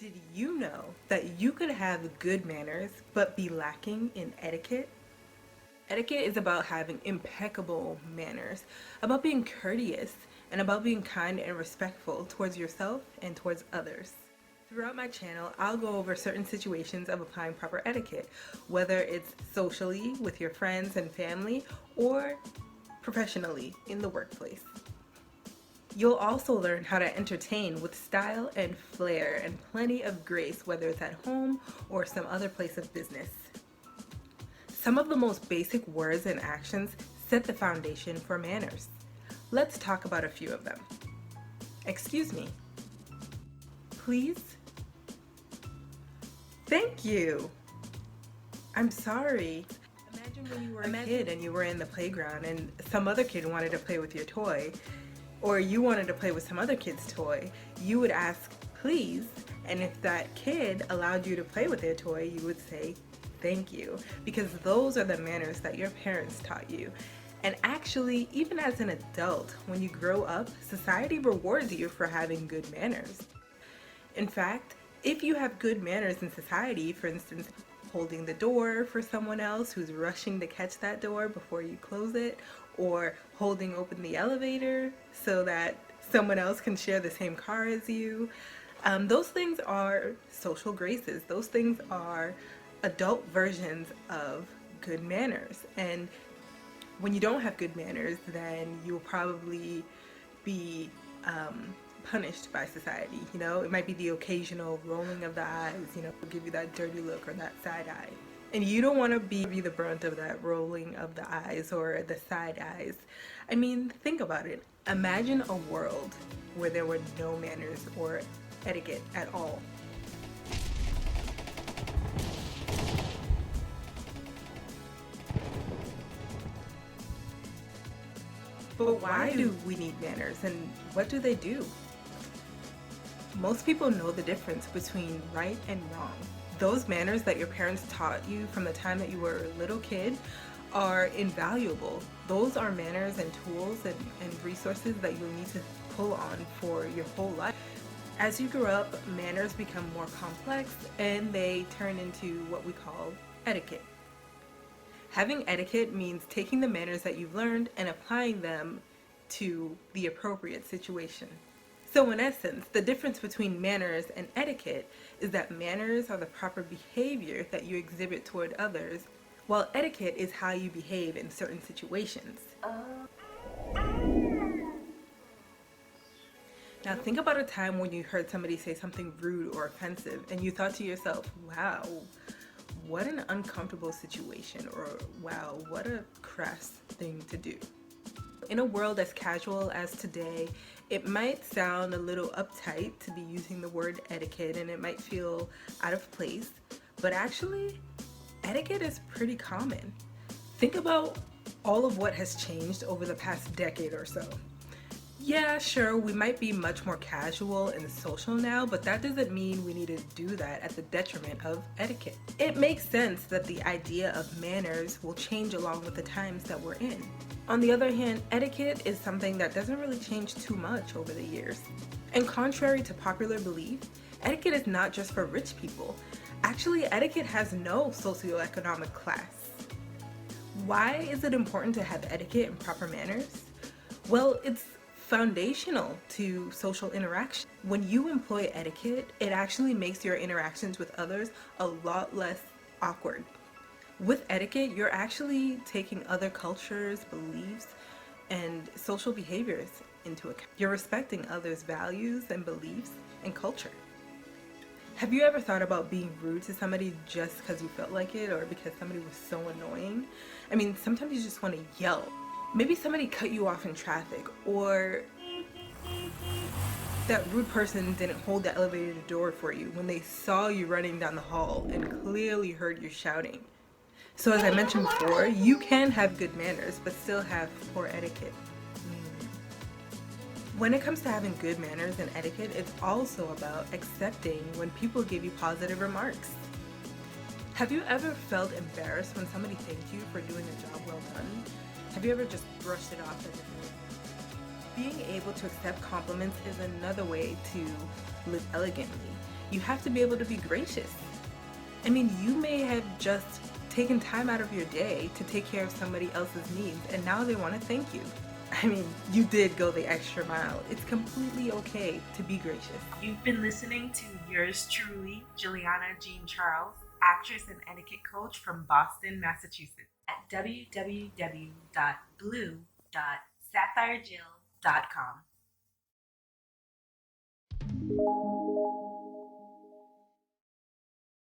Did you know that you could have good manners but be lacking in etiquette? Etiquette is about having impeccable manners, about being courteous, and about being kind and respectful towards yourself and towards others. Throughout my channel, I'll go over certain situations of applying proper etiquette, whether it's socially with your friends and family or professionally in the workplace. You'll also learn how to entertain with style and flair and plenty of grace, whether it's at home or some other place of business. Some of the most basic words and actions set the foundation for manners. Let's talk about a few of them. Excuse me. Please. Thank you. I'm sorry. Imagine when you were a kid and you were in the playground and some other kid wanted to play with your toy, or you wanted to play with some other kid's toy. You would ask, please, and if that kid allowed you to play with their toy, you would say, thank you, because those are the manners that your parents taught you. And actually, even as an adult, when you grow up, society rewards you for having good manners. In fact, if you have good manners in society, for instance, holding the door for someone else who's rushing to catch that door before you close it, or holding open the elevator so that someone else can share the same car as you, those things are social graces. Those things are adult versions of good manners. And when you don't have good manners, then you'll probably be punished by society. You know, it might be the occasional rolling of the eyes, you know, give you that dirty look or that side eye. And you don't want to be the brunt of that rolling of the eyes or the side eyes. I mean, think about it. Imagine a world where there were no manners or etiquette at all. But why do we need manners, and what do they do? Most people know the difference between right and wrong. Those manners that your parents taught you from the time that you were a little kid are invaluable. Those are manners and tools and resources that you'll need to pull on for your whole life. As you grow up, manners become more complex and they turn into what we call etiquette. Having etiquette means taking the manners that you've learned and applying them to the appropriate situation. So in essence, the difference between manners and etiquette is that manners are the proper behavior that you exhibit toward others, while etiquette is how you behave in certain situations. Now think about a time when you heard somebody say something rude or offensive and you thought to yourself, wow, what an uncomfortable situation, or wow, what a crass thing to do. In a world as casual as today, it might sound a little uptight to be using the word etiquette and it might feel out of place, but actually, etiquette is pretty common. Think about all of what has changed over the past decade or so. Yeah, sure, we might be much more casual and social now, but that doesn't mean we need to do that at the detriment of etiquette. It makes sense that the idea of manners will change along with the times that we're in. On the other hand, etiquette is something that doesn't really change too much over the years. And contrary to popular belief, etiquette is not just for rich people. Actually, etiquette has no socioeconomic class. Why is it important to have etiquette and proper manners? Well, it's foundational to social interaction. When you employ etiquette, it actually makes your interactions with others a lot less awkward. With etiquette, you're actually taking other cultures, beliefs, and social behaviors into account. You're respecting others' values and beliefs and culture. Have you ever thought about being rude to somebody just because you felt like it or because somebody was so annoying? I mean, sometimes you just want to yell. Maybe somebody cut you off in traffic, or that rude person didn't hold the elevator door for you when they saw you running down the hall and clearly heard you shouting. So as I mentioned before, you can have good manners but still have poor etiquette. When it comes to having good manners and etiquette, it's also about accepting when people give you positive remarks. Have you ever felt embarrassed when somebody thanked you for doing a job well done? Have you ever just brushed it off as if it was nothing? Being able to accept compliments is another way to live elegantly. You have to be able to be gracious. I mean, you may have just taken time out of your day to take care of somebody else's needs, and now they want to thank you. I mean, you did go the extra mile. It's completely okay to be gracious. You've been listening to yours truly, Juliana Jean Charles, actress and etiquette coach from Boston, Massachusetts, at www.blue.sapphirejill.com.